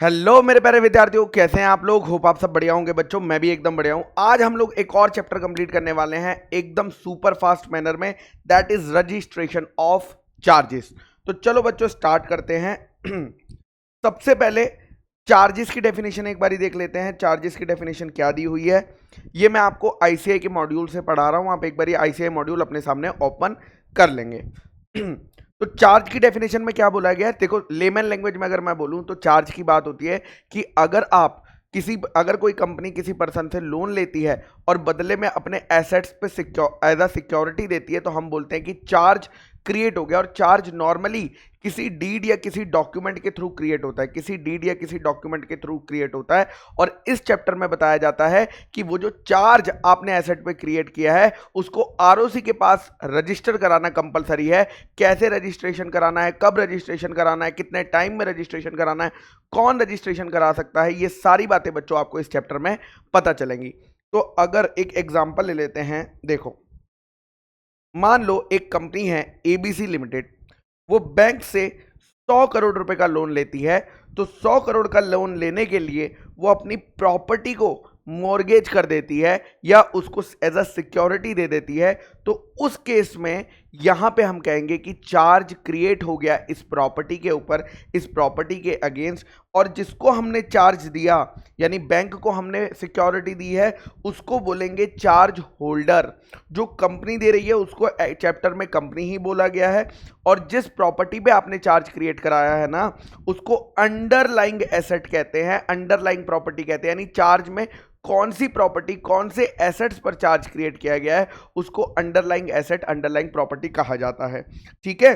Hello मेरे प्यारे विद्यार्थियों, कैसे हैं आप लोग। होप आप सब बढ़िया होंगे बच्चों। मैं भी एकदम बढ़िया हूं। आज हम लोग एक और चैप्टर कंप्लीट करने वाले हैं एकदम सुपर फास्ट मैनर में, that is registration of charges. तो चलो बच्चों स्टार्ट करते हैं। सबसे पहले चार्जेस की डेफिनेशन एक बारी देख लेते हैं। चार्जेस की डेफिनेशन क्या दी हुई है, ये मैं आपको आईसीआई के मॉड्यूल से पढ़ा रहा हूं। आप एक बारी आईसीआई मॉड्यूल अपने सामने ओपन कर लेंगे। तो चार्ज की डेफिनेशन में क्या बोला गया है, देखो लेमन लैंग्वेज में अगर मैं बोलूं तो चार्ज की बात होती है कि अगर कोई कंपनी किसी पर्सन से लोन लेती है और बदले में अपने एसेट्स पे एज अ सिक्योरिटी देती है तो हम बोलते हैं कि चार्ज क्रिएट हो गया। और चार्ज नॉर्मली किसी डीड या किसी डॉक्यूमेंट के थ्रू क्रिएट होता है, किसी डीड या किसी डॉक्यूमेंट के थ्रू क्रिएट होता है। और इस चैप्टर में बताया जाता है कि वो जो चार्ज आपने एसेट पे क्रिएट किया है उसको आरओसी के पास रजिस्टर कराना कंपलसरी है। कैसे रजिस्ट्रेशन कराना है, कब रजिस्ट्रेशन कराना है, कितने टाइम में रजिस्ट्रेशन कराना है, कौन रजिस्ट्रेशन करा सकता है, ये सारी बातें बच्चों आपको इस चैप्टर में पता चलेंगी। तो अगर एक एग्जांपल ले लेते हैं, देखो मान लो एक कंपनी है एबीसी लिमिटेड, वो बैंक से 100 करोड़ रुपए का लोन लेती है। तो 100 करोड़ का लोन लेने के लिए वो अपनी प्रॉपर्टी को मॉर्गेज कर देती है या उसको एज अ सिक्योरिटी दे देती है। तो उस केस में यहां पे हम कहेंगे कि चार्ज क्रिएट हो गया इस प्रॉपर्टी के ऊपर, इस प्रॉपर्टी के अगेंस्ट। और जिसको हमने चार्ज दिया यानी बैंक को हमने सिक्योरिटी दी है उसको बोलेंगे चार्ज होल्डर। जो कंपनी दे रही है उसको चैप्टर में कंपनी ही बोला गया है। और जिस प्रॉपर्टी पे आपने चार्ज क्रिएट कराया है ना उसको अंडरलाइंग एसेट कहते हैं, अंडरलाइंग प्रॉपर्टी कहते हैं। यानी चार्ज में कौन सी प्रॉपर्टी, कौन से एसेट्स पर चार्ज क्रिएट किया गया है उसको अंडरलाइंग एसेट, अंडरलाइंग प्रॉपर्टी कहा जाता है। ठीक है।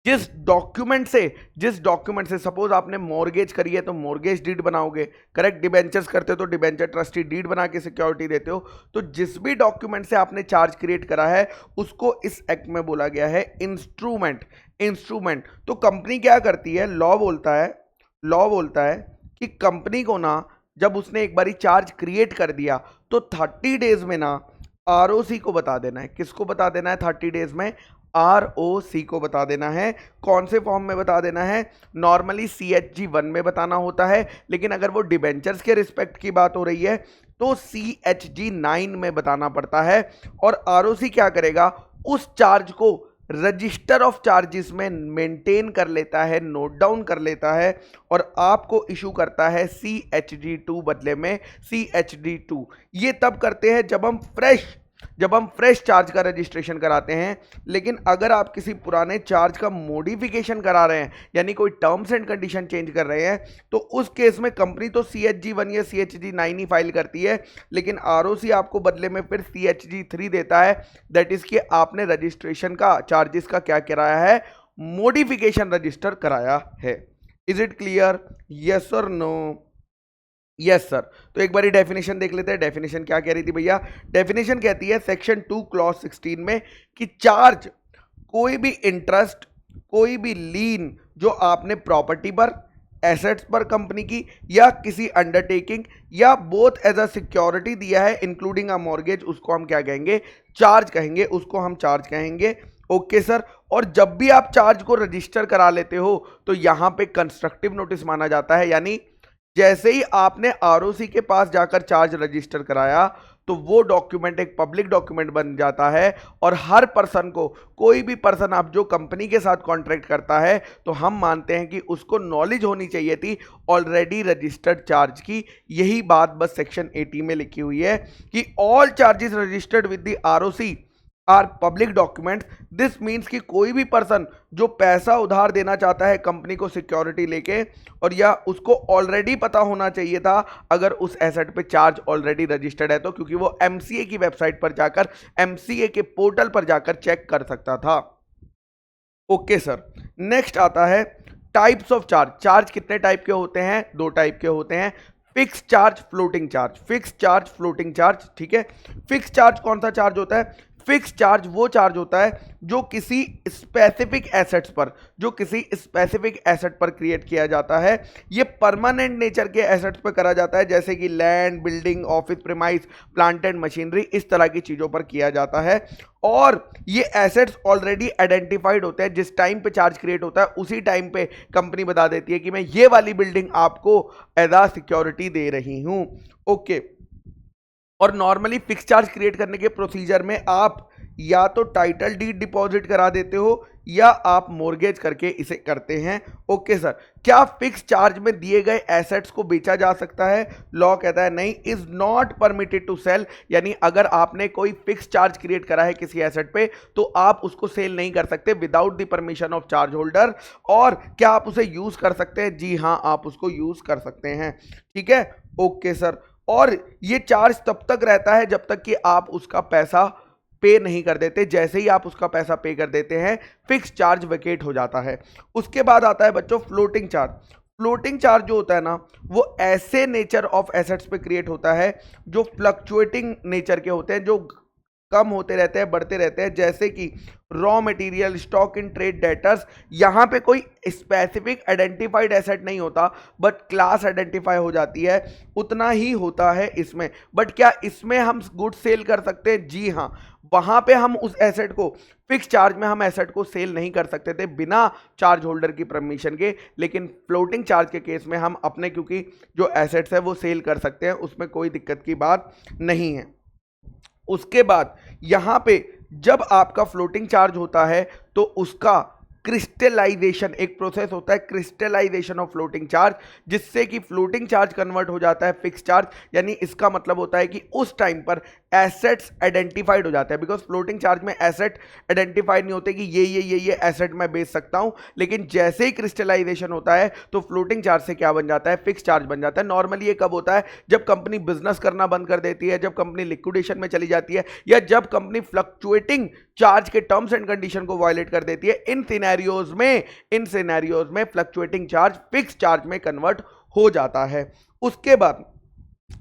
जिस डॉक्यूमेंट से सपोज आपने मॉर्गेज करी है तो मॉर्गेज डीड बनाओगे, करेक्ट। डिबेंचर्स करते हो तो डिबेंचर ट्रस्टी डीड बना के सिक्योरिटी देते हो। तो जिस भी डॉक्यूमेंट से आपने चार्ज क्रिएट करा है उसको इस एक्ट में बोला गया है इंस्ट्रूमेंट। इंस्ट्रूमेंट तो कंपनी क्या करती है, लॉ बोलता है कि कंपनी को ना जब उसने एक बारी चार्ज क्रिएट कर दिया तो 30 डेज में ना आरओसी को बता देना है। किसको बता देना है 30 डेज में? आरओसी को बता देना है। कौन से फॉर्म में बता देना है? नॉर्मली CHG 1 में बताना होता है, लेकिन अगर वो डिबेंचर्स के रिस्पेक्ट की बात हो रही है तो CHG 9 में बताना पड़ता है। और आरओसी क्या करेगा, उस चार्ज को रजिस्टर ऑफ चार्जेस में मेंटेन कर लेता है, नोट डाउन कर लेता है और आपको इशू करता है CHG 2 बदले में। CHG 2 ये तब करते हैं जब हम फ्रेश चार्ज का रजिस्ट्रेशन कराते हैं। लेकिन अगर आप किसी पुराने चार्ज का मॉडिफिकेशन करा रहे हैं यानी कोई टर्म्स एंड कंडीशन चेंज कर रहे हैं तो उस केस में कंपनी तो CHG 1 या CHG 9 ही फाइल करती है, लेकिन आरओसी आपको बदले में फिर CHG 3 देता है। दैट इज कि आपने रजिस्ट्रेशन का चार्जेस का क्या कराया है, मॉडिफिकेशन रजिस्टर कराया है। Is it clear? यस और नो? Yes sir. तो एक बारी डेफिनेशन देख लेते हैं। डेफिनेशन क्या कह रही थी भैया? डेफिनेशन कहती है सेक्शन 2 क्लॉज 16 में कि चार्ज कोई भी इंटरेस्ट, कोई भी लीन जो आपने प्रॉपर्टी पर, एसेट्स पर कंपनी की या किसी अंडरटेकिंग या बोथ एज अ सिक्योरिटी दिया है इंक्लूडिंग अ मॉर्गेज, उसको हम क्या कहेंगे? चार्ज कहेंगे, उसको हम चार्ज कहेंगे। Okay sir. और जब भी आप चार्ज को रजिस्टर करा लेते हो तो यहां पे कंस्ट्रक्टिव नोटिस माना जाता है। यानी जैसे ही आपने आरओसी के पास जाकर चार्ज रजिस्टर कराया तो वो डॉक्यूमेंट एक पब्लिक डॉक्यूमेंट बन जाता है और हर पर्सन को, कोई भी पर्सन आप जो कंपनी के साथ कॉन्ट्रैक्ट करता है तो हम मानते हैं कि उसको नॉलेज होनी चाहिए थी ऑलरेडी रजिस्टर्ड चार्ज की। यही बात बस सेक्शन 80 में लिखी हुई है कि all charges registered with the ROC are public documents. This means कि कोई भी पर्सन जो पैसा उधार देना चाहता है कंपनी को सिक्योरिटी लेके, और या उसको ऑलरेडी पता होना चाहिए था अगर उस एसेट पे चार्ज ऑलरेडी रजिस्टर्ड है तो, क्योंकि वो एमसीए की वेबसाइट पर जाकर, एमसीए के पोर्टल पर जाकर चेक कर सकता था। Okay sir. नेक्स्ट आता है टाइप्स ऑफ चार्ज। चार्ज कितने टाइप के होते हैं? 2 टाइप के होते हैं, fix charge, floating charge. Fix charge, floating charge. ठीक है। फिक्स चार्ज कौन सा चार्ज होता है? फिक्स चार्ज वो चार्ज होता है जो किसी स्पेसिफिक एसेट्स पर, जो किसी स्पेसिफिक एसेट पर क्रिएट किया जाता है। ये परमानेंट नेचर के एसेट्स पर करा जाता है, जैसे कि land, building, office premise, plant and machinery, इस तरह की चीजों पर किया जाता है। और ये एसेट्स ऑलरेडी आइडेंटिफाइड होते हैं। जिस टाइम पे चार्ज क्रिएट होता है उसी टाइम पे कंपनी बता देती है कि मैं ये वाली बिल्डिंग आपको एज अ सिक्योरिटी दे रही हूं। ओके। और नॉर्मली फिक्स चार्ज क्रिएट करने के प्रोसीजर में आप या तो टाइटल डीड डिपॉजिट करा देते हो या आप मॉर्गेज करके इसे करते हैं। ओके सर, क्या फिक्स चार्ज में दिए गए एसेट्स को बेचा जा सकता है? लॉ कहता है नहीं, is not permitted to sell. यानी अगर आपने कोई फिक्स चार्ज क्रिएट करा है किसी एसेट पे तो आप उसको सेल नहीं कर सकते without the permission of charge holder. और क्या आप उसे यूज कर सकते हैं? जी हाँ, आप उसको यूज कर सकते हैं। ठीक है, ओके सर। और ये चार्ज तब तक रहता है जब तक कि आप उसका पैसा पे नहीं कर देते। जैसे ही आप उसका पैसा पे कर देते हैं फिक्स चार्ज वेकेट हो जाता है। उसके बाद आता है बच्चों फ्लोटिंग चार्ज। फ्लोटिंग चार्ज जो होता है ना, वो ऐसे नेचर ऑफ एसेट्स पे क्रिएट होता है जो फ्लक्चुएटिंग नेचर के होते हैं, जो कम होते रहते हैं, बढ़ते रहते हैं, जैसे कि raw material, stock in trade, debtors. यहां पे कोई स्पेसिफिक आइडेंटिफाइड एसेट नहीं होता, बट क्लास आइडेंटिफाई हो जाती है। उतना ही होता है इसमें। बट क्या इसमें हम गुड सेल कर सकते हैं? जी हाँ, वहां पे हम उस एसेट को, फिक्स चार्ज में हम एसेट को सेल नहीं कर सकते थे बिना चार्ज होल्डर की परमिशन के। लेकिन फ्लोटिंग चार्ज के केस में हम अपने, क्योंकि जो एसेट्स है वो सेल कर सकते हैं, उसमें कोई दिक्कत की बात नहीं है। उसके बाद यहां पे जब आपका फ्लोटिंग चार्ज होता है तो उसका क्रिस्टलाइजेशन, एक प्रोसेस होता है क्रिस्टलाइजेशन ऑफ फ्लोटिंग चार्ज, जिससे कि फ्लोटिंग चार्ज कन्वर्ट हो जाता है फिक्स चार्ज। यानी इसका मतलब होता है कि उस टाइम पर एसेट्स आइडेंटिफाइड हो जाते हैं। बिकॉज फ्लोटिंग चार्ज में एसेट आइडेंटिफाइड नहीं होते कि ये एसेट मैं बेच सकता हूं। लेकिन जैसे ही क्रिस्टलाइजेशन होता है तो फ्लोटिंग चार्ज से क्या बन जाता है? फिक्स चार्ज बन जाता है। नॉर्मली ये कब होता है? जब कंपनी बिजनेस करना बंद कर देती है, जब कंपनी लिक्विडेशन में चली जाती है, या जब कंपनी फ्लक्चुएटिंग चार्ज के टर्म्स एंड कंडीशन को वायलेट कर देती है। इन सिनेरियोज में फ्लक्चुएटिंग चार्ज फिक्स चार्ज में कन्वर्ट हो जाता है। उसके बाद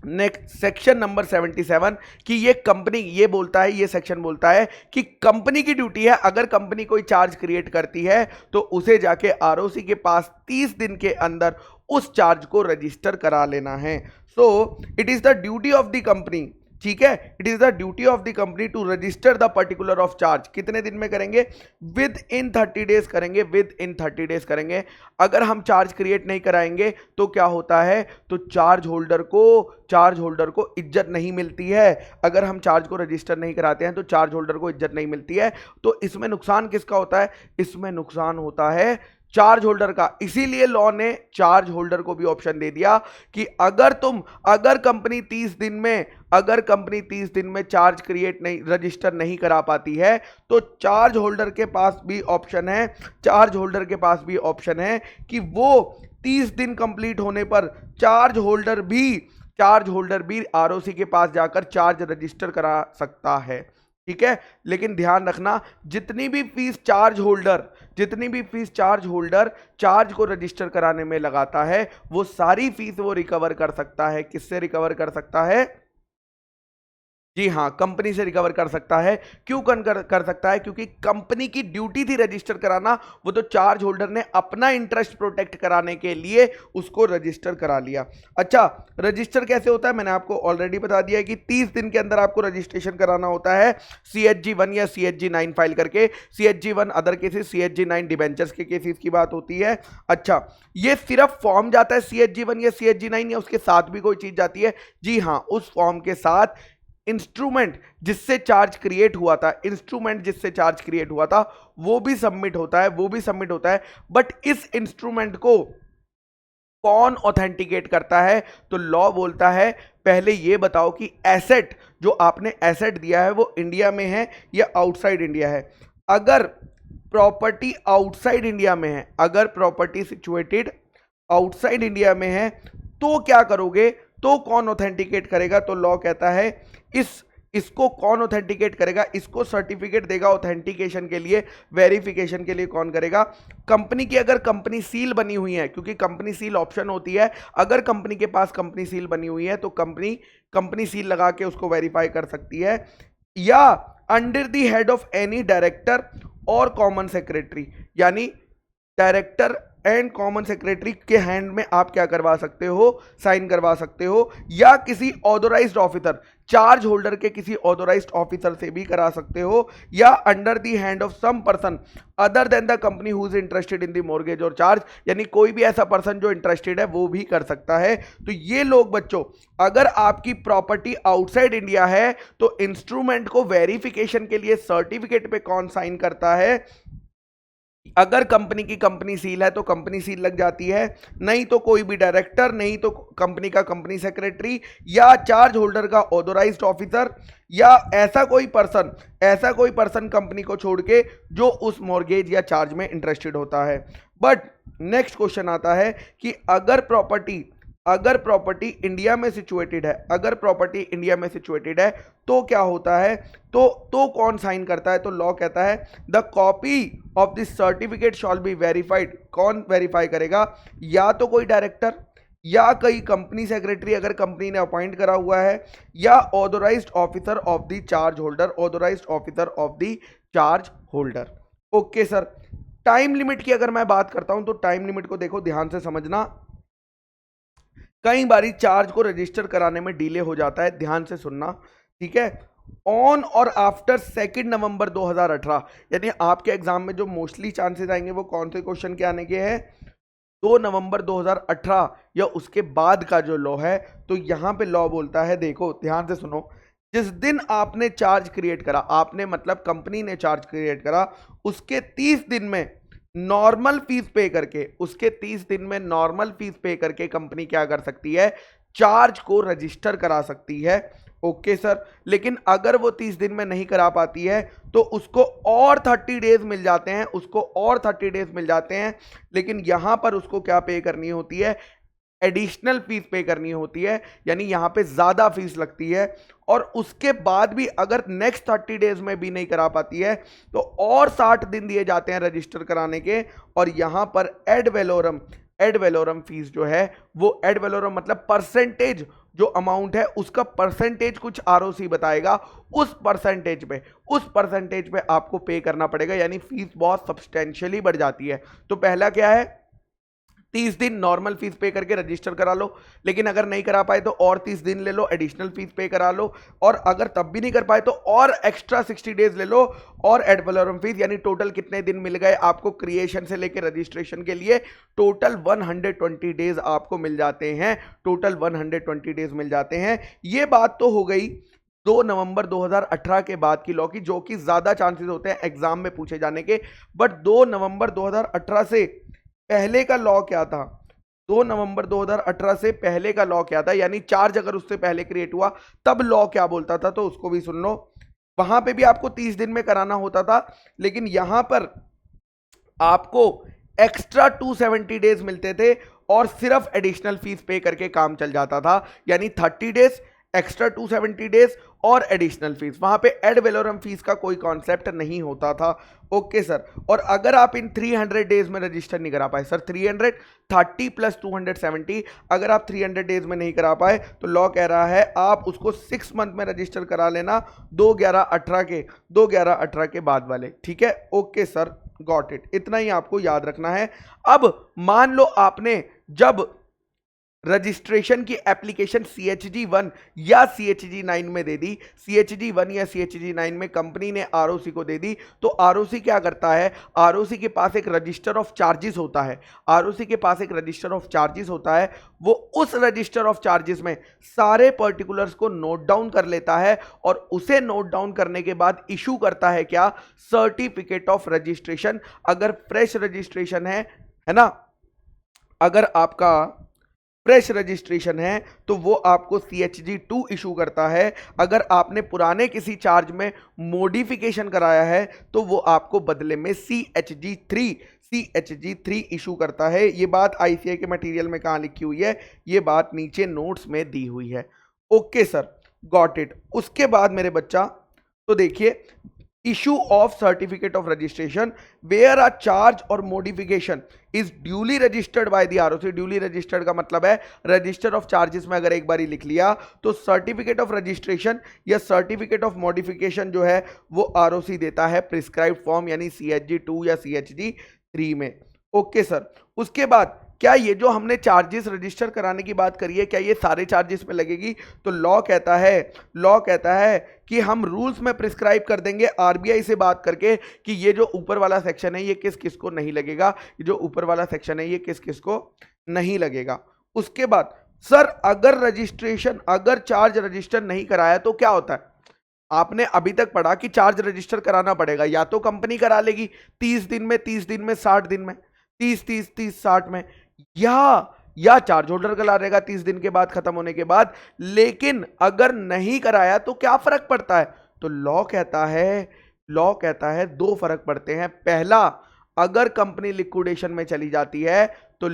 नेक्स्ट सेक्शन नंबर 77 कि ये कंपनी, ये बोलता है, ये सेक्शन बोलता है कि कंपनी की ड्यूटी है, अगर कंपनी कोई चार्ज क्रिएट करती है तो उसे जाके आरओसी के पास 30 दिन के अंदर उस चार्ज को रजिस्टर करा लेना है। So it is the duty of the company, ठीक है, it is the duty of the company to register the particular of charge. कितने दिन में करेंगे? विद इन 30 डेज करेंगे, विद इन 30 डेज करेंगे। अगर हम चार्ज क्रिएट नहीं कराएंगे तो क्या होता है? तो चार्ज होल्डर को इज्जत नहीं मिलती है। अगर हम चार्ज को रजिस्टर नहीं कराते हैं तो चार्ज होल्डर को इज्जत नहीं मिलती है। तो इसमें नुकसान किसका होता है? इसमें नुकसान होता है चार्ज होल्डर का। इसीलिए लॉ ने चार्ज होल्डर को भी ऑप्शन दे दिया कि अगर कंपनी 30 दिन में चार्ज क्रिएट नहीं, रजिस्टर नहीं करा पाती है तो चार्ज होल्डर के पास भी ऑप्शन है कि वो 30 दिन कंप्लीट होने पर चार्ज होल्डर भी आरओसी के पास जाकर चार्ज रजिस्टर करा सकता है। ठीक है, लेकिन ध्यान रखना, जितनी भी फीस चार्ज होल्डर चार्ज को रजिस्टर कराने में लगाता है वो सारी फीस वो रिकवर कर सकता है। किससे रिकवर कर सकता है? जी हाँ, कंपनी से रिकवर कर सकता है। क्यों कर सकता है? क्योंकि कंपनी की ड्यूटी थी रजिस्टर कराना, वो तो चार्ज होल्डर ने अपना इंटरेस्ट प्रोटेक्ट कराने के लिए उसको रजिस्टर करा लिया। अच्छा, रजिस्टर कैसे होता है? मैंने आपको ऑलरेडी बता दिया है कि 30 दिन के अंदर आपको रजिस्ट्रेशन कराना होता है CHG1 या CHG9 फाइल करके। CHG1 other cases, CHG9 debentures के केसेस की बात होती है। अच्छा, ये सिर्फ फॉर्म जाता है CHG1 या CHG9 या उसके साथ भी कोई चीज जाती है? जी हाँ, उस फॉर्म के साथ इंस्ट्रूमेंट जिससे चार्ज क्रिएट हुआ था वो भी सबमिट होता है। बट इस इंस्ट्रूमेंट को कौन ऑथेंटिकेट करता है? तो लॉ बोलता है पहले ये बताओ कि एसेट, जो आपने एसेट दिया है वो इंडिया में है या आउटसाइड इंडिया है। अगर प्रॉपर्टी आउटसाइड इंडिया में है, अगर प्रॉपर्टी सिचुएटेड आउटसाइड इंडिया में है तो क्या करोगे? तो कौन ऑथेंटिकेट करेगा? तो लॉ कहता है इसको कौन ऑथेंटिकेट करेगा? इसको सर्टिफिकेट देगा ऑथेंटिकेशन के लिए, वेरिफिकेशन के लिए कौन करेगा? कंपनी की अगर कंपनी सील बनी हुई है, क्योंकि कंपनी सील ऑप्शन होती है, अगर कंपनी के पास कंपनी सील बनी हुई है तो कंपनी सील लगा के उसको वेरीफाई कर सकती है। या under the head of any director और कॉमन सेक्रेटरी, यानी डायरेक्टर एंड कॉमन सेक्रेटरी के हैंड में आप क्या करवा सकते हो, साइन करवा सकते हो, या किसी ऑथोराइज्ड ऑफिसर, चार्ज होल्डर के किसी ऑथोराइज्ड ऑफिसर से भी करा सकते हो, या under the hand of some person other than the company who is interested in the mortgage और चार्ज, यानी कोई भी ऐसा पर्सन जो इंटरेस्टेड है वो भी कर सकता है। तो ये लोग बच्चों, अगर आपकी प्रॉपर्टी आउटसाइड इंडिया है तो इंस्ट्रूमेंट को वेरिफिकेशन के लिए सर्टिफिकेट पे कौन साइन करता है? अगर कंपनी की कंपनी सील है तो कंपनी सील लग जाती है, नहीं तो कोई भी डायरेक्टर, नहीं तो कंपनी का कंपनी सेक्रेटरी, या चार्ज होल्डर का ऑथोराइज्ड ऑफिसर, या ऐसा कोई पर्सन कंपनी को छोड़ के जो उस मॉर्गेज या चार्ज में इंटरेस्टेड होता है। बट नेक्स्ट क्वेश्चन आता है कि अगर प्रॉपर्टी इंडिया में सिचुएटेड है, तो क्या होता है? तो कौन साइन करता है? तो लॉ कहता है the copy of this certificate shall be verified. कौन वेरीफाई करेगा? या तो कोई डायरेक्टर, या कोई कंपनी सेक्रेटरी अगर कंपनी ने अपॉइंट करा हुआ है, या authorised officer of the charge holder. Okay sir, time limit की अगर मैं बात करता हूं तो टाइम लिमिट को देखो, ध्यान से समझना। कई बारी चार्ज को रजिस्टर कराने में डिले हो जाता है, ध्यान से सुनना, ठीक है। ऑन और आफ्टर 2 नवंबर 2018, यानी आपके एग्जाम में जो मोस्टली चांसेस आएंगे वो कौन से क्वेश्चन के आने के हैं? 2 नवंबर 2018 या उसके बाद का जो लॉ है। तो यहां पे लॉ बोलता है, देखो ध्यान से सुनो, जिस दिन आपने चार्ज क्रिएट करा, आपने मतलब कंपनी ने चार्ज क्रिएट करा, उसके 30 दिन में नॉर्मल फीस पे करके कंपनी क्या कर सकती है? चार्ज को रजिस्टर करा सकती है। ओके सर, लेकिन अगर वो 30 दिन में नहीं करा पाती है तो उसको और 30 डेज मिल जाते हैं, लेकिन यहां पर उसको क्या पे करनी होती है? एडिशनल फीस पे करनी होती है, यानी यहां पे ज्यादा फीस लगती है। और उसके बाद भी अगर नेक्स्ट 30 डेज में भी नहीं करा पाती है तो और 60 दिन दिए जाते हैं रजिस्टर कराने के। और यहां पर एड वेलोरम फीस जो है, वो एड वेलोरम मतलब परसेंटेज, जो अमाउंट है उसका परसेंटेज कुछ आरओसी बताएगा, उस परसेंटेज पे आपको पे करना पड़ेगा, यानी फीस बहुत सब्सटेंशियली बढ़ जाती है। तो पहला क्या है? 30 दिन नॉर्मल फीस पे करके रजिस्टर करा लो, लेकिन अगर नहीं करा पाए तो और 30 दिन ले लो, एडिशनल फीस पे करा लो, और अगर तब भी नहीं कर पाए तो और एक्स्ट्रा 60 डेज ले लो और एड वैलोरम फीस, यानी टोटल कितने दिन मिल गए आपको क्रिएशन से लेकर रजिस्ट्रेशन के लिए? टोटल 120 डेज आपको मिल जाते हैं। ये बात तो हो गई 2 नवंबर 2018 के बाद की लॉ की, जो कि ज्यादा चांसेस होते हैं एग्जाम में पूछे जाने के। बट 2 नवंबर 2018 से पहले का लॉ क्या था? 2 नवंबर 2018 से पहले का लॉ क्या था, यानी चार्ज अगर उससे पहले क्रिएट हुआ तब लॉ क्या बोलता था? तो उसको भी सुन लो। वहां पे भी आपको 30 दिन में कराना होता था, लेकिन यहां पर आपको एक्स्ट्रा 270 डेज मिलते थे और सिर्फ एडिशनल फीस पे करके काम चल जाता था, यानी 30 डेज, एक्स्ट्रा 270 डेज और एडिशनल फीस। वहां पे एड वेलोरम फीस का कोई कॉन्सेप्ट नहीं होता था। ओके सर, और अगर आप इन 300 डेज में रजिस्टर नहीं करा पाए, सर 330 प्लस 270, अगर आप 300 डेज में नहीं करा पाए तो लॉ कह रहा है आप उसको 6 मंथ में रजिस्टर करा लेना, 2/11/18 के बाद वाले, ठीक है। ओके सर, गॉट इट, इतना ही आपको याद रखना है। अब मान लो आपने जब रजिस्ट्रेशन की एप्लीकेशन CHG1 या CHG9 में दे दी, CHG1 या CHG9 में कंपनी ने ROC को दे दी, तो ROC क्या करता है? ROC के पास एक रजिस्टर ऑफ चार्जेस होता है, वो उस रजिस्टर ऑफ चार्जेस में सारे पर्टिकुलर्स को नोट डाउन कर लेता है और उसे नोट डाउन करने के बाद इशू करता है क्या? Certificate of registration. अगर फ्रेश रजिस्ट्रेशन है ना, अगर आपका फ्रेश रजिस्ट्रेशन है तो वो आपको CHG2 इशू करता है। अगर आपने पुराने किसी चार्ज में मॉडिफिकेशन कराया है तो वो आपको बदले में CHG3 इशू करता है। ये बात ICAI के मटेरियल में कहाँ लिखी हुई है? ये बात नीचे नोट्स में दी हुई है। Okay sir, got it. उसके बाद मेरे बच्चा तो देखिए, issue of certificate of registration where a charge or modification is duly registered by the ROC। duly registered का मतलब है रजिस्टर ऑफ चार्जेस में अगर एक बार लिख लिया तो सर्टिफिकेट ऑफ रजिस्ट्रेशन या सर्टिफिकेट ऑफ मॉडिफिकेशन जो है वो ROC देता है प्रिस्क्राइब फॉर्म यानी CHG 2 या CHG 3 में। ओके सर, उसके बाद क्या ये जो हमने चार्जेस रजिस्टर कराने की बात करी है क्या ये सारे चार्जेस में लगेगी? तो लॉ कहता है कि हम रूल्स में प्रिस्क्राइब कर देंगे आरबीआई से बात करके कि ये जो ऊपर वाला सेक्शन है ये किस किस को नहीं लगेगा, ये जो ऊपर वाला सेक्शन है ये किस किस को नहीं लगेगा। उसके बाद सर अगर चार्ज रजिस्टर नहीं कराया तो क्या होता है? आपने अभी तक पढ़ा कि चार्ज रजिस्टर कराना पड़ेगा, या तो कंपनी करा लेगी 30 दिन में 30 दिन में 60 दिन में 30 60 में, या चार्ज होल्डर करा लेगा 30 दिन के बाद खत्म होने के बाद। लेकिन अगर नहीं कराया तो क्या फर्क पड़ता है? तो लॉ कहता है दो फर्क पड़ते हैं। पहला, अगर कंपनी लिक्विडेशन में चली जाती है तो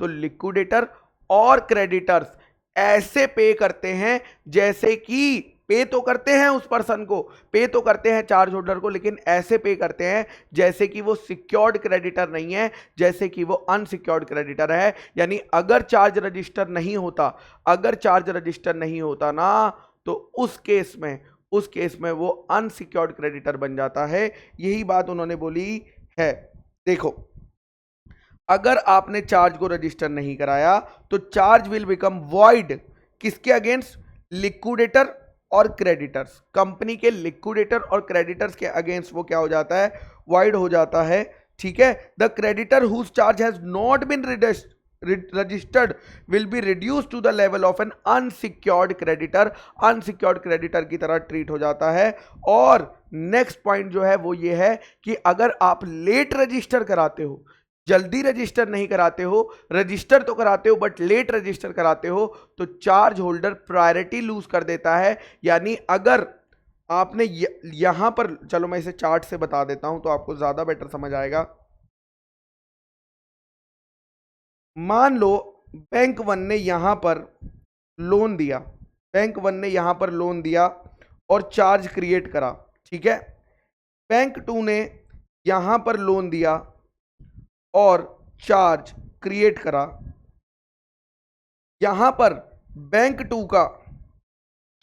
लिक्विडेटर और क्रेडिटर्स ऐसे पे करते हैं जैसे कि पे तो करते हैं उस पर्सन को, पे तो करते हैं चार्ज होल्डर को, लेकिन ऐसे पे करते हैं जैसे कि वो सिक्योर्ड क्रेडिटर नहीं है, जैसे कि वो अनसिक्योर्ड क्रेडिटर है। यानी अगर चार्ज रजिस्टर नहीं होता ना तो उस केस में वो अनसिक्योर्ड क्रेडिटर बन जाता है। यही बात उन्होंने बोली है। देखो, अगर आपने चार्ज को रजिस्टर नहीं कराया तो चार्ज विल बिकम वॉइड किसके अगेंस्ट? लिक्विडेटर और क्रेडिटर्स। कंपनी के लिक्विडेटर और क्रेडिटर्स के अगेंस्ट वो क्या हो जाता है? वॉइड हो जाता है। ठीक है, the creditor whose charge has not been registered will be reduce to the level of an unsecured creditor की तरह ट्रीट हो जाता है। और नेक्स्ट पॉइंट जो है वो ये है कि अगर आप लेट रजिस्टर कराते हो, जल्दी रजिस्टर नहीं कराते हो, रजिस्टर तो कराते हो बट लेट रजिस्टर कराते हो, तो चार्ज होल्डर प्रायोरिटी लूज कर देता है। यानी अगर आपने यहां पर, चलो मैं इसे चार्ट से बता देता हूं तो आपको ज्यादा बेटर समझ आएगा। मान लो बैंक वन ने यहां पर लोन दिया और चार्ज क्रिएट करा। ठीक है, बैंक टू ने यहां पर लोन दिया और चार्ज क्रिएट करा। यहां पर बैंक टू का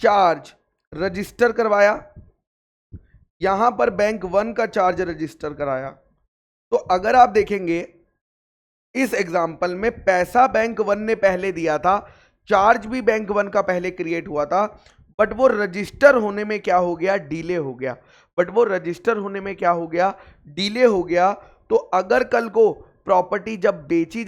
चार्ज रजिस्टर करवाया, यहां पर बैंक वन का चार्ज रजिस्टर कराया। तो अगर आप देखेंगे इस एग्जांपल में पैसा बैंक वन ने पहले दिया था, चार्ज भी बैंक वन का पहले क्रिएट हुआ था, बट वो रजिस्टर होने में क्या हो गया? डिले हो गया। तो अगर कल को प्रॉपर्टी जब बेची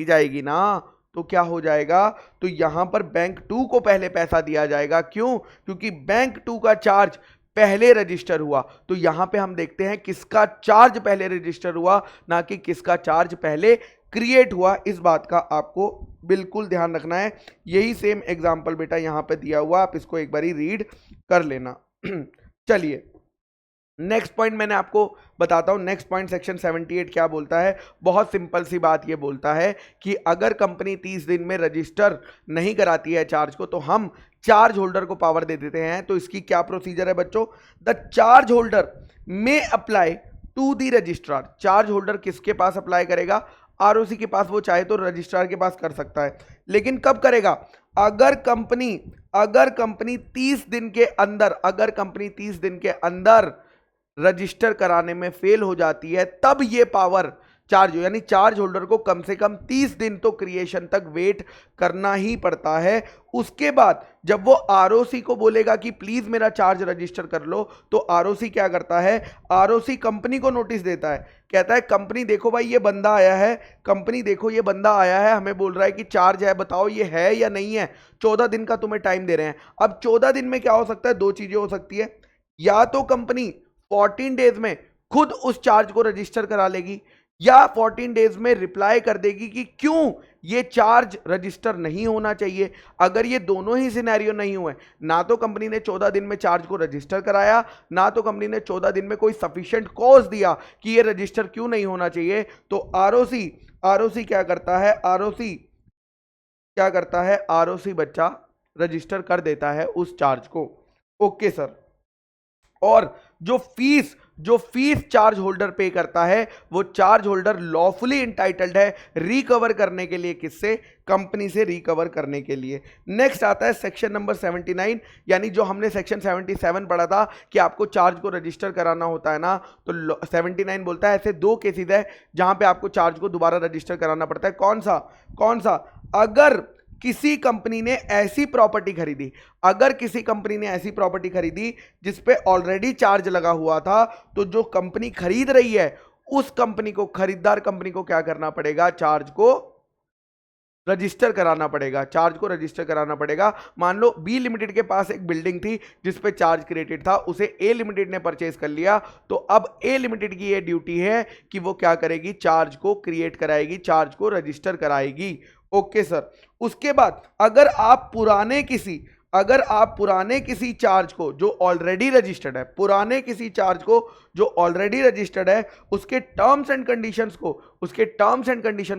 जाएगी ना तो क्या हो जाएगा? तो यहां पर बैंक टू को पहले पैसा दिया जाएगा। क्यों? क्योंकि बैंक टू का चार्ज पहले रजिस्टर हुआ। तो यहां पे हम देखते हैं किसका चार्ज पहले रजिस्टर हुआ, ना कि किसका चार्ज पहले क्रिएट हुआ। इस बात का आपको बिल्कुल ध्यान रखना है। यही सेम एग्जांपल बेटा यहां पे दिया हुआ, आप इसको एक बारी रीड कर लेना। चलिए नेक्स्ट पॉइंट मैंने आपको बताता हूं। नेक्स्ट पॉइंट सेक्शन 78 क्या बोलता है? बहुत सिंपल सी बात ये बोलता है कि अगर कंपनी 30 दिन में रजिस्टर नहीं कराती है चार्ज को तो हम चार्ज होल्डर को पावर दे देते हैं। तो इसकी क्या प्रोसीजर है बच्चों? The charge holder may apply to the registrar. Charge holder किसके पास अप्लाई करेगा? आरओसी के पास। वो चाहे तो रजिस्ट्रार के पास कर सकता है, लेकिन कब करेगा? अगर कंपनी 30 दिन के अंदर रजिस्टर कराने में फेल हो जाती है, तब ये पावर यानी चार्ज होल्डर को कम से कम 30 दिन तो क्रिएशन तक वेट करना ही पड़ता है। उसके बाद जब वो आरओसी को बोलेगा कि प्लीज मेरा चार्ज रजिस्टर कर लो, तो आरओसी क्या करता है? आरओसी कंपनी को नोटिस देता है, कहता है कंपनी देखो भाई ये बंदा आया है, हमें बोल रहा है कि चार्ज है, बताओ ये है या नहीं है। 14 दिन का तुम्हें टाइम दे रहे हैं। अब 14 दिन में क्या हो सकता है? दो चीजें हो सकती है, या तो कंपनी 14 डेज में खुद उस चार्ज को रजिस्टर करा लेगी, या 14 डेज में रिप्लाई कर देगी कि क्यों ये चार्ज रजिस्टर नहीं होना चाहिए। अगर ये दोनों ही सिनेरियो नहीं हुए, ना तो कंपनी ने 14 दिन में चार्ज को रजिस्टर कराया, ना तो कंपनी ने 14 दिन में कोई सफिशिएंट कॉज दिया कि ये रजिस्टर क्यों नहीं होना चाहिए, तो आरओसी क्या करता है? क्या करता है, आरओसी बच्चा रजिस्टर कर देता है उस चार्ज को। Okay sir. और जो फीस चार्ज होल्डर पे करता है, वो चार्ज होल्डर लॉफुली इंटाइटल्ड है रिकवर करने के लिए। किससे? कंपनी से रिकवर करने के लिए। नेक्स्ट आता है सेक्शन नंबर 79, यानी जो हमने सेक्शन 77 पढ़ा था कि आपको चार्ज को रजिस्टर कराना होता है ना, तो 79 बोलता है ऐसे दो केसेस है जहां पे आपको चार्ज को दोबारा रजिस्टर कराना पड़ता है। कौन सा? अगर किसी कंपनी ने ऐसी प्रॉपर्टी खरीदी, अगर किसी कंपनी ने ऐसी प्रॉपर्टी खरीदी जिस पे ऑलरेडी चार्ज लगा हुआ था, तो जो कंपनी खरीद रही है उस कंपनी को, खरीदार कंपनी को क्या करना पड़ेगा? चार्ज को रजिस्टर कराना पड़ेगा, चार्ज को रजिस्टर कराना पड़ेगा। मान लो बी लिमिटेड के पास एक बिल्डिंग थी जिस पे चार्ज क्रिएटेड था, उसे ए लिमिटेड ने परचेज कर लिया, तो अब ए लिमिटेड की ये ड्यूटी है कि वो क्या करेगी? चार्ज को क्रिएट कराएगी, चार्ज को रजिस्टर कराएगी। Okay sir. उसके बाद अगर आप पुराने किसी चार्ज को जो ऑलरेडी रजिस्टर्ड है, पुराने किसी चार्ज को जो ऑलरेडी रजिस्टर्ड है, उसके टर्म्स एंड कंडीशन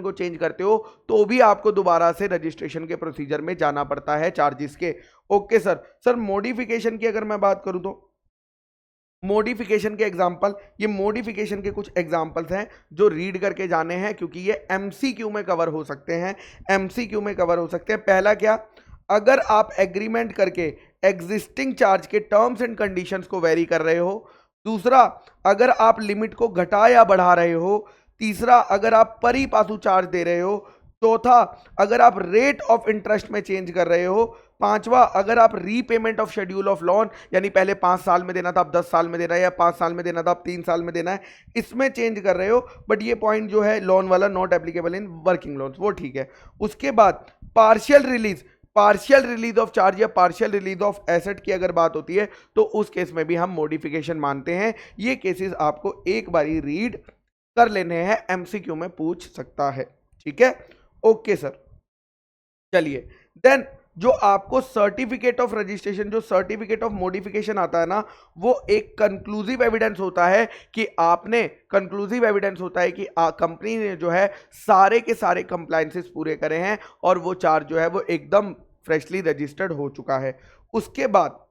को चेंज करते हो, तो भी आपको दोबारा से रजिस्ट्रेशन के प्रोसीजर में जाना पड़ता है चार्जेस के। Okay sir. मॉडिफिकेशन की अगर मैं बात करूं तो मॉडिफिकेशन के एग्जांपल, ये मॉडिफिकेशन के कुछ एग्जांपल्स हैं जो रीड करके जाने हैं, क्योंकि ये एमसीक्यू में कवर हो सकते हैं। पहला क्या? अगर आप एग्रीमेंट करके एग्जिस्टिंग चार्ज के टर्म्स एंड कंडीशंस को वेरी कर रहे हो। दूसरा, अगर आप लिमिट को घटा या बढ़ा रहे हो। तीसरा, अगर आप परी पासू चार्ज दे रहे हो। चौथा, अगर आप रेट ऑफ इंटरेस्ट में चेंज कर रहे हो। पांचवा, अगर आप repayment of schedule of loan, यानी पहले 5 साल में देना था अब 10 साल में देना है, या 5 साल में देना था अब 3 साल में देना है, इसमें चेंज कर रहे हो। बट ये पॉइंट जो है लोन वाला, not applicable in working loans, वो ठीक है। उसके बाद पार्शियल रिलीज ऑफ चार्ज या पार्शियल रिलीज ऑफ एसेट की अगर बात होती है, तो उस केस में भी हम मॉडिफिकेशन मानते हैं। ये केसेस आपको एक बारी रीड कर लेने हैं, एमसीक्यू में पूछ सकता है। ठीक है, ओके सर। चलिए, देन जो आपको सर्टिफिकेट ऑफ रजिस्ट्रेशन, जो सर्टिफिकेट ऑफ मॉडिफिकेशन आता है ना, वो एक कंक्लूसिव एविडेंस होता है कि कंपनी ने जो है सारे के सारे कंप्लायंसेस पूरे करे हैं और वो चार्ज जो है वो एकदम फ्रेशली रजिस्टर्ड हो चुका है। उसके बाद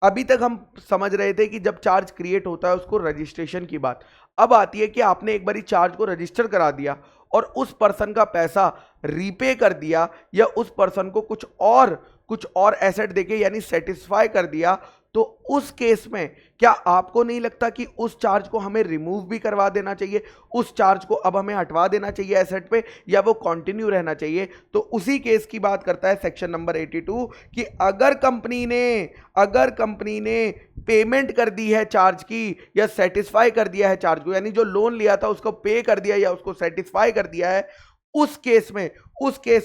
अभी तक हम समझ रहे थे कि जब चार्ज क्रिएट होता है उसको रजिस्ट्रेशन की बात, अब आती है कि आपने एक बारी चार्ज को रजिस्टर करा दिया और उस पर्सन का पैसा रीपे कर दिया, या उस पर्सन को कुछ और एसेट देके यानी सेटिस्फाई कर दिया, तो उस केस में क्या आपको नहीं लगता कि उस चार्ज को हमें रिमूव भी करवा देना चाहिए? उस चार्ज को अब हमें हटवा देना चाहिए एसेट पे, या वो कंटिन्यू रहना चाहिए? तो उसी केस की बात करता है सेक्शन नंबर 82 कि अगर कंपनी ने पेमेंट कर दी है चार्ज की, या सेटिस्फाई कर दिया है चार्ज को, यानी जो लोन लिया था उसको पे कर दिया या उसको सेटिस्फाई कर दिया है, उस केस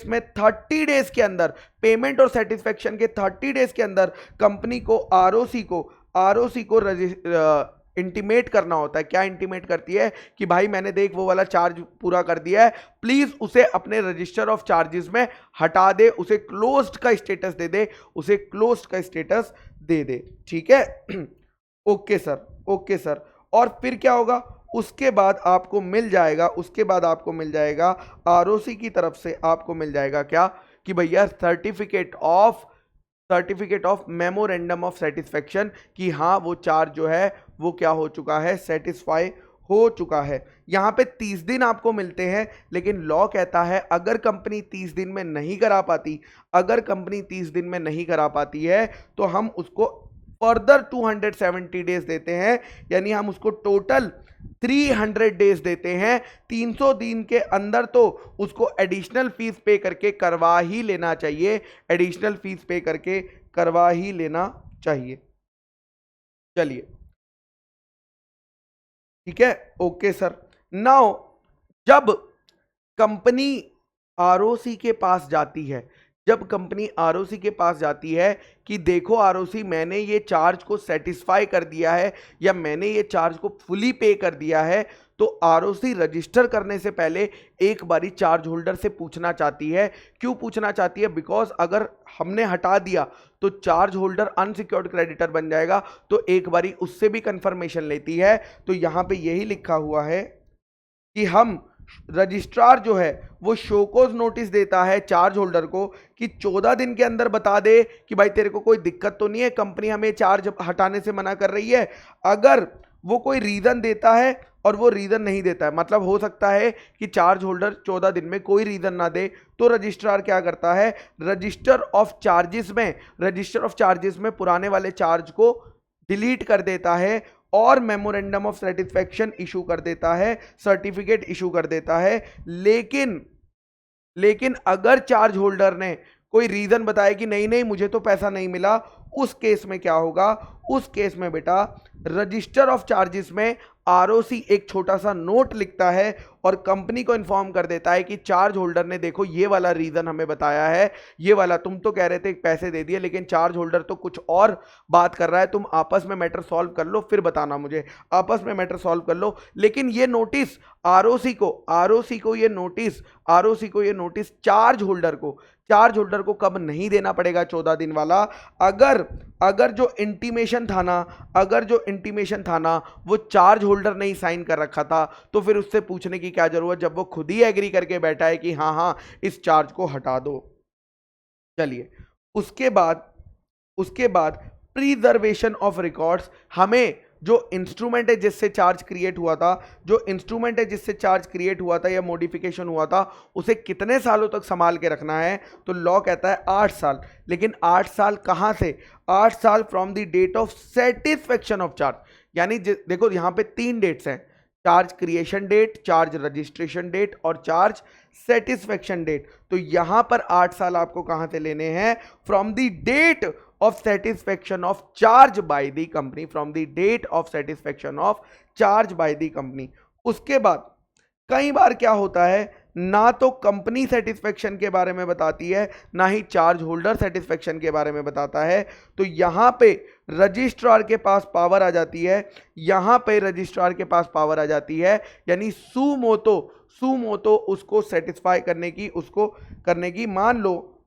में 30 डेज के अंदर, पेमेंट और सेटिस्फेक्शन के 30 डेज के अंदर कंपनी को आरओसी को इंटीमेट करना होता है। क्या इंटीमेट करती है? कि भाई मैंने देख वो वाला चार्ज पूरा कर दिया है, प्लीज उसे अपने रजिस्टर ऑफ चार्जेस में हटा दे, उसे क्लोज्ड का स्टेटस दे दे। ठीक है, ओके सर। और फिर क्या होगा? उसके बाद आपको मिल जाएगा आरओसी की तरफ से, आपको मिल जाएगा क्या? कि भैया certificate of memorandum of satisfaction, कि हाँ वो चार्ज जो है वो क्या हो चुका है? सेटिस्फाई हो चुका है। यहां पे 30 दिन आपको मिलते हैं, लेकिन लॉ कहता है अगर कंपनी 30 दिन में नहीं करा पाती है, तो हम उसको फर्दर 270 डेज देते हैं, यानी हम उसको टोटल 300 डेज देते हैं। 300 दिन के अंदर तो उसको एडिशनल फीस पे करके करवा ही लेना चाहिए। चलिए, ठीक है, ओके सर। नाउ जब कंपनी आरओसी के पास जाती है कि देखो आरओसी, मैंने ये चार्ज को सेटिस्फाई कर दिया है या मैंने ये चार्ज को फुली पे कर दिया है, तो आरओसी रजिस्टर करने से पहले एक बारी चार्ज होल्डर से पूछना चाहती है। क्यों पूछना चाहती है? बिकॉज अगर हमने हटा दिया तो चार्ज होल्डर अनसिक्योर्ड क्रेडिटर बन जाएगा, तो एक बारी उससे भी कंफर्मेशन लेती है। तो यहां पे यही लिखा हुआ है कि हम रजिस्ट्रार जो है वो शोकोज नोटिस देता है चार्ज होल्डर को कि 14 दिन के अंदर बता दे कि भाई तेरे को कोई दिक्कत तो नहीं है, कंपनी हमें चार्ज हटाने से मना कर रही है। अगर वो कोई रीजन देता है और वो रीजन नहीं देता है, मतलब हो सकता है कि चार्ज होल्डर 14 दिन में कोई रीजन ना दे, तो रजिस्ट्रार क्या करता है, रजिस्टर ऑफ चार्जेस में पुराने वाले चार्ज को डिलीट कर देता है और मेमोरेंडम ऑफ सेटिस्फेक्शन इशू कर देता है, सर्टिफिकेट इशू कर देता है। लेकिन अगर चार्ज होल्डर ने कोई रीजन बताया कि नहीं नहीं मुझे तो पैसा नहीं मिला, उस केस में क्या होगा, उस केस में बेटा रजिस्टर ऑफ चार्जेस में आरओसी एक छोटा सा नोट लिखता है और कंपनी को इन्फॉर्म कर देता है कि चार्ज होल्डर ने देखो ये वाला रीजन हमें बताया है, ये वाला तुम तो कह रहे थे पैसे दे दिए लेकिन चार्ज होल्डर तो कुछ और बात कर रहा है, तुम आपस में मैटर सॉल्व कर लो फिर बताना मुझे, आपस में मैटर सॉल्व कर लो। लेकिन ये नोटिस आरओसी को ये नोटिस चार्ज होल्डर को कब नहीं देना पड़ेगा, 14 दिन वाला। अगर जो इंटीमेशन था ना वो चार्ज होल्डर ने ही साइन कर रखा था, तो फिर उससे पूछने की क्या जरूरत जब वो खुद ही एग्री करके बैठा है कि हाँ इस चार्ज को हटा दो। चलिए उसके बाद प्रिजर्वेशन ऑफ रिकॉर्ड्स, हमें जो इंस्ट्रूमेंट है जिससे चार्ज क्रिएट हुआ था या मॉडिफिकेशन हुआ था उसे कितने सालों तक संभाल के रखना है, तो लॉ कहता है 8 साल। लेकिन 8 साल कहां से, 8 साल from the date of satisfaction of charge. यानी देखो यहां पे 3 डेट्स हैं, charge creation date, charge registration date और चार्ज सेटिस्फेक्शन डेट। तो यहां पर 8 साल आपको कहां से लेने हैं, from the date of satisfaction of charge by the company, from the date of satisfaction of charge by the company. उसके बाद कई बार क्या होता है, ना तो कंपनी सेटिस्फेक्शन के बारे में बताती है ना ही चार्ज होल्डर सेटिस्फेक्शन के बारे में बताता है, तो यहां पे रजिस्ट्रार के पास पावर आ जाती है, यानी सुमोतो उसको सेटिस्फाई करने की। मान लो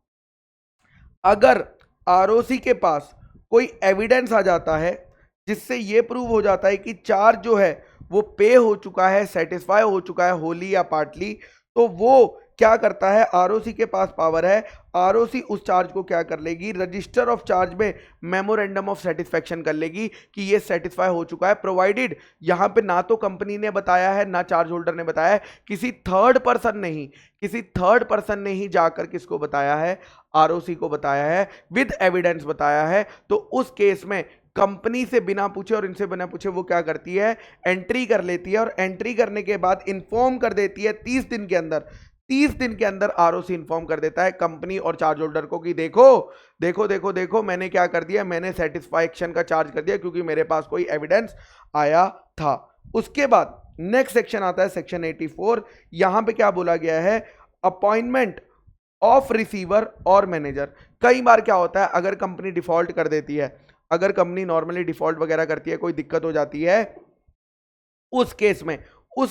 अगर आरओसी के पास कोई एविडेंस आ जाता है जिससे यह प्रूव हो जाता है कि चार्ज जो है वो पे हो चुका है, सेटिस्फाई हो चुका है होली या पार्टली, तो वो क्या करता है, आरओसी के पास पावर है, आरओसी उस चार्ज को क्या कर लेगी, रजिस्टर ऑफ चार्ज में मेमोरेंडम ऑफ सेटिस्फेक्शन कर लेगी कि ये सेटिस्फाई हो चुका है, प्रोवाइडेड यहां पे ना तो कंपनी ने बताया है ना चार्ज होल्डर ने बताया है, किसी थर्ड पर्सन ने ही जाकर किसको बताया है, आरओसी को बताया है, विद एविडेंस बताया है। तो उस केस में कंपनी से बिना पूछे और इनसे बिना पूछे वो क्या करती है, एंट्री कर लेती है, और एंट्री करने के बाद इंफॉर्म कर देती है 30 दिन के अंदर आरओसी इंफॉर्म कर देता है कंपनी और चार्ज होल्डर को कि देखो मैंने क्या कर दिया, मैंने सेटिस्फैक्शन का चार्ज कर दिया क्योंकि मेरे पास कोई एविडेंस आया था। उसके बाद नेक्स्ट सेक्शन आता है सेक्शन 84। यहां पे क्या बोला गया है, अपॉइंटमेंट ऑफ रिसीवर और मैनेजर। कई बार क्या होता है, अगर कंपनी डिफॉल्ट कर देती है, अगर कंपनी नॉर्मली डिफॉल्ट वगैरह करती है, कोई दिक्कत हो जाती है, उस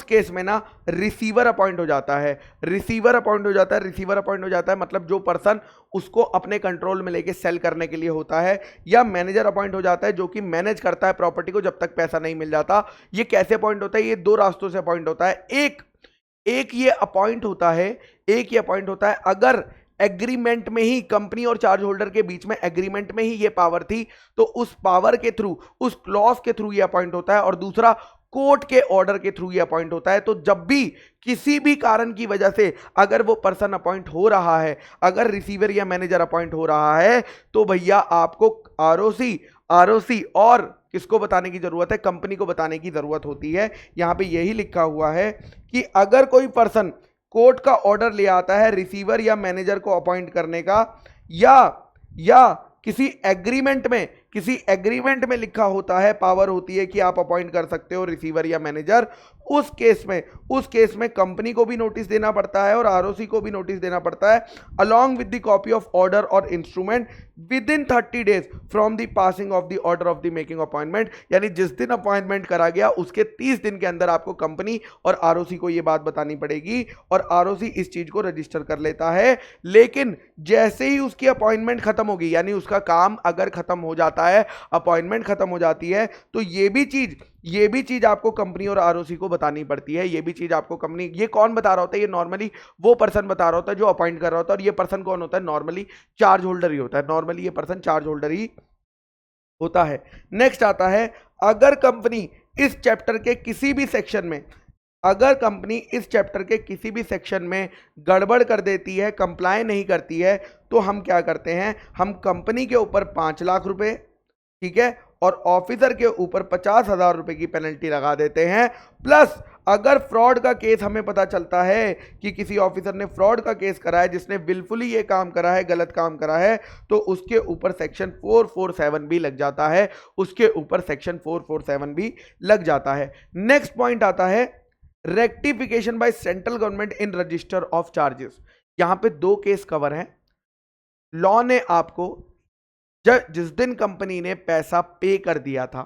केस में ना रिसीवर अपॉइंट हो जाता है, मतलब जो पर्सन उसको अपने कंट्रोल में लेके सेल करने के लिए होता है, या मैनेजर अपॉइंट हो जाता है जो कि मैनेज करता है प्रॉपर्टी को जब तक पैसा नहीं मिल जाता। ये कैसे अपॉइंट होता है, ये 2 रास्तों से अपॉइंट होता है। एक ये अपॉइंट होता है अगर एग्रीमेंट में ही, कंपनी और चार्ज होल्डर के बीच में एग्रीमेंट में ही ये पावर थी, तो उस पावर के थ्रू, उस क्लॉज के थ्रू ये अपॉइंट होता है। और दूसरा कोर्ट के ऑर्डर के थ्रू ये अपॉइंट होता है। तो जब भी किसी भी कारण की वजह से अगर वो पर्सन अपॉइंट हो रहा है, अगर रिसीवर या मैनेजर अपॉइंट हो रहा है, तो भैया आपको आरओसी और किसको बताने की जरूरत है, कंपनी को बताने की जरूरत होती है। यहां पे यही लिखा हुआ है कि अगर कोई पर्सन कोर्ट का ऑर्डर ले आता है रिसीवर या मैनेजर को अपॉइंट करने का, या किसी एग्रीमेंट में लिखा होता है, पावर होती है कि आप अपॉइंट कर सकते हो रिसीवर या मैनेजर, उस केस में कंपनी को भी नोटिस देना पड़ता है और आरओसी को भी नोटिस देना पड़ता है, along with the copy of order और instrument within 30 days from the passing of the order of the making appointment. यानी जिस दिन अपॉइंटमेंट करा गया उसके 30 दिन के अंदर आपको कंपनी और आरओसी को यह बात बतानी पड़ेगी, और आरओसी इस चीज को रजिस्टर कर लेता है। लेकिन जैसे ही उसकी अपॉइंटमेंट खत्म होगी, यानी उसका काम अगर खत्म हो जाता जाता है, अपॉइंटमेंट खत्म हो जाती है, तो ये भी चीज आपको कंपनी और आरओसी को बतानी पड़ती है। ये भी चीज आपको कंपनी, ये कौन बता रहा होता है? ये नॉर्मली वो पर्सन बता रहा होता है जो अपॉइंट कर रहा होता है, और ये पर्सन कौन होता है? नॉर्मली चार्ज होल्डर ही होता है। नॉर्मली ये पर्सन चार्ज होल्डर ही होता है। नेक्स्ट आता है, अगर कंपनी इस चैप्टर के किसी भी सेक्शन में, अगर कंपनी इस चैप्टर के किसी भी सेक्शन में गड़बड़ कर देती है, कंप्लाई नहीं करती है, तो हम क्या करते हैं? हम कंपनी के ऊपर 5 लाख रुपए, ठीक है, और ऑफिसर के ऊपर 50,000 रुपए की पेनल्टी लगा देते हैं। प्लस अगर फ्रॉड का केस हमें पता चलता है कि किसी ऑफिसर ने फ्रॉड का केस करा है, जिसने विलफुली ये काम करा है, गलत काम करा है, तो उसके ऊपर सेक्शन 447 भी लग जाता है, उसके ऊपर सेक्शन 447 भी लग जाता है। नेक्स्ट पॉइंट आता है, rectification by central government in register of charges. यहां पे 2 केस कवर हैं। लॉ ने आपको जिस दिन कंपनी ने पैसा पे कर दिया था,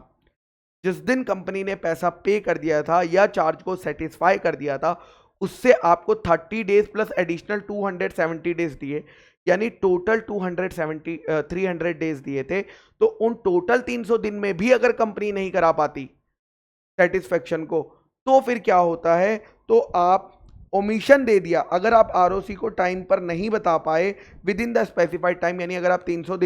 जिस दिन कंपनी ने पैसा पे कर दिया था या चार्ज को सेटिस्फाई कर दिया था, उससे आपको 30 डेज प्लस एडिशनल 270 डेज दिए, यानी टोटल 300 डेज दिए थे। तो उन टोटल 300 दिन में भी अगर कंपनी नहीं करा पाती सेटिस्फेक्शन को, तो फिर क्या होता है? तो आप ओमिशन दे दिया। अगर आप आरओसी को टाइम पर नहीं बता पाए with in the specified time, यानी अगर आप 300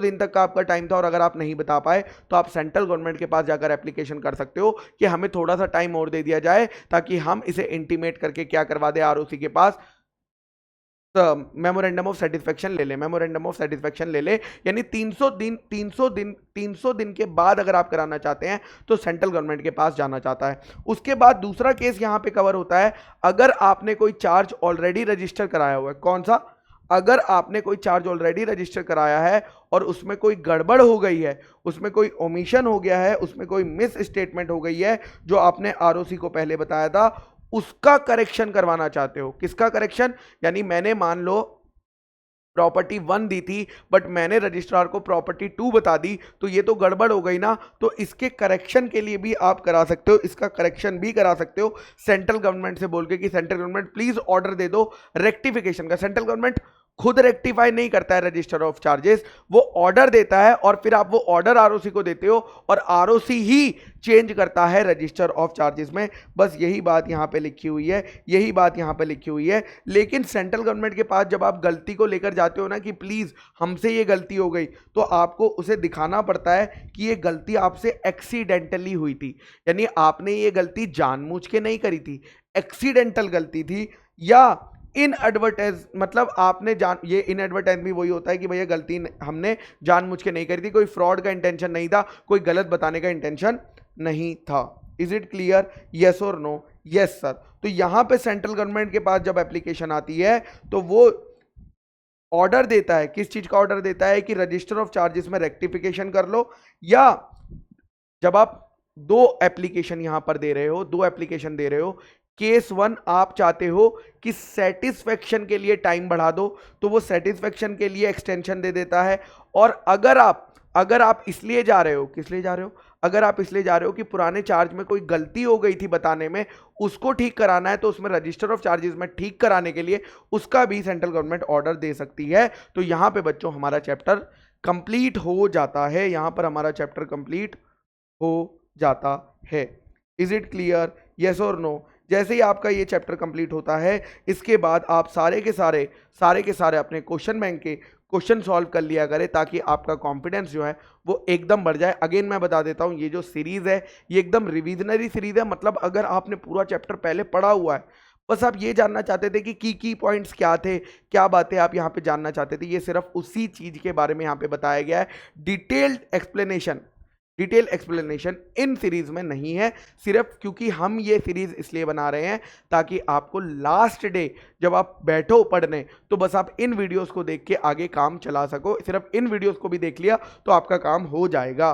दिन तक का आपका टाइम था और अगर आप नहीं बता पाए, तो आप सेंट्रल गवर्नमेंट के पास जाकर एप्लीकेशन कर सकते हो कि हमें थोड़ा सा टाइम और दे दिया जाए, ताकि हम इसे इंटीमेट करके क्या करवा दे आरओसी के पास, मेमोरेंडम ऑफ सेटिस्फेक्शन ले ले, मेमोरेंडम ऑफ सेटिस्फेक्शन ले ले। यानी 300 दिन के बाद अगर आप कराना चाहते हैं तो सेंट्रल गवर्नमेंट के पास जाना चाहता है। उसके बाद दूसरा केस यहां पे कवर होता है, अगर आपने कोई चार्ज ऑलरेडी रजिस्टर कराया हुआ है। कौन सा? अगर आपने कोई चार्ज ऑलरेडी रजिस्टर कराया है और उसमें कोई गड़बड़ हो गई है, उसमें कोई ओमिशन हो गया है, उसमें कोई मिस स्टेटमेंट हो गई है, जो आपने आरओसी को पहले बताया था, उसका करेक्शन करवाना चाहते हो। किसका करेक्शन? यानी मैंने मान लो प्रॉपर्टी 1 दी थी, बट मैंने रजिस्ट्रार को प्रॉपर्टी 2 बता दी, तो ये तो गड़बड़ हो गई ना। तो इसके करेक्शन के लिए भी आप करा सकते हो, इसका करेक्शन भी करा सकते हो सेंट्रल गवर्नमेंट से बोल के कि सेंट्रल गवर्नमेंट प्लीज ऑर्डर दे दो रेक्टिफिकेशन का। सेंट्रल गवर्नमेंट खुद रेक्टिफाई नहीं करता है रजिस्टर ऑफ चार्जेस, वो ऑर्डर देता है और फिर आप वो ऑर्डर आरओसी को देते हो और आरओसी ही चेंज करता है रजिस्टर ऑफ चार्जेस में। बस यही बात यहां पे लिखी हुई है, यही बात यहां पे लिखी हुई है। लेकिन सेंट्रल गवर्नमेंट के पास जब आप गलती को लेकर जाते हो ना कि प्लीज हमसे ये गलती हो गई, तो आपको उसे दिखाना पड़ता है कि ये गलती आपसे एक्सीडेंटली हुई थी, यानी आपने ये गलती जानबूझ के नहीं करी थी, एक्सीडेंटल गलती थी, या इन एडवर्टाइज, मतलब आपने ये इन एडवर्टाइज भी वही होता है कि भैया गलती हमने जानबूझ के नहीं करी थी, कोई फ्रॉड का इंटेंशन नहीं था, कोई गलत बताने का इंटेंशन नहीं था। Is it clear? यस और नो? Yes sir. तो यहां पे सेंट्रल गवर्नमेंट के पास जब एप्लीकेशन आती है तो वो ऑर्डर देता है, किस चीज का ऑर्डर देता है? कि रजिस्टर ऑफ चार्जेस में रेक्टिफिकेशन कर लो, या जब आप 2 एप्लीकेशन यहां पर दे रहे हो, 2 एप्लीकेशन दे रहे हो, केस 1 आप चाहते हो कि सेटिस्फेक्शन के लिए टाइम बढ़ा दो, तो वो सेटिस्फेक्शन के लिए एक्सटेंशन दे देता है। और अगर आप इसलिए जा रहे हो, किस लिए जा रहे हो? अगर आप इसलिए जा रहे हो कि पुराने चार्ज में कोई गलती हो गई थी बताने में, उसको ठीक कराना है, तो उसमें रजिस्टर ऑफ चार्जेस में ठीक कराने के लिए उसका भी सेंट्रल गवर्नमेंट ऑर्डर दे सकती है। तो यहां पे बच्चों हमारा चैप्टर कंप्लीट हो जाता है, यहां पर हमारा चैप्टर कंप्लीट हो जाता है। Is it clear? यस और नो? जैसे ही आपका ये चैप्टर कंप्लीट होता है, इसके बाद आप सारे के सारे अपने क्वेश्चन बैंक के क्वेश्चन सॉल्व कर लिया करें, ताकि आपका कॉन्फिडेंस जो है वो एकदम बढ़ जाए। अगेन मैं बता देता हूँ, ये जो सीरीज है ये एकदम रिविजनरी सीरीज है, मतलब अगर आपने पूरा चैप्टर पहले पढ़ा हुआ है, बस आप ये जानना चाहते थे कि की पॉइंट्स क्या थे, क्या बातें आप यहाँ पे जानना चाहते थे, ये सिर्फ उसी चीज के बारे में यहाँ पे बताया गया है। डिटेल एक्सप्लेनेशन इन सीरीज में नहीं है, सिर्फ क्योंकि हम ये सीरीज इसलिए बना रहे हैं ताकि आपको लास्ट डे जब आप बैठो पढ़ने, तो बस आप इन वीडियोस को देख के आगे काम चला सको। सिर्फ इन वीडियोस को भी देख लिया तो आपका काम हो जाएगा।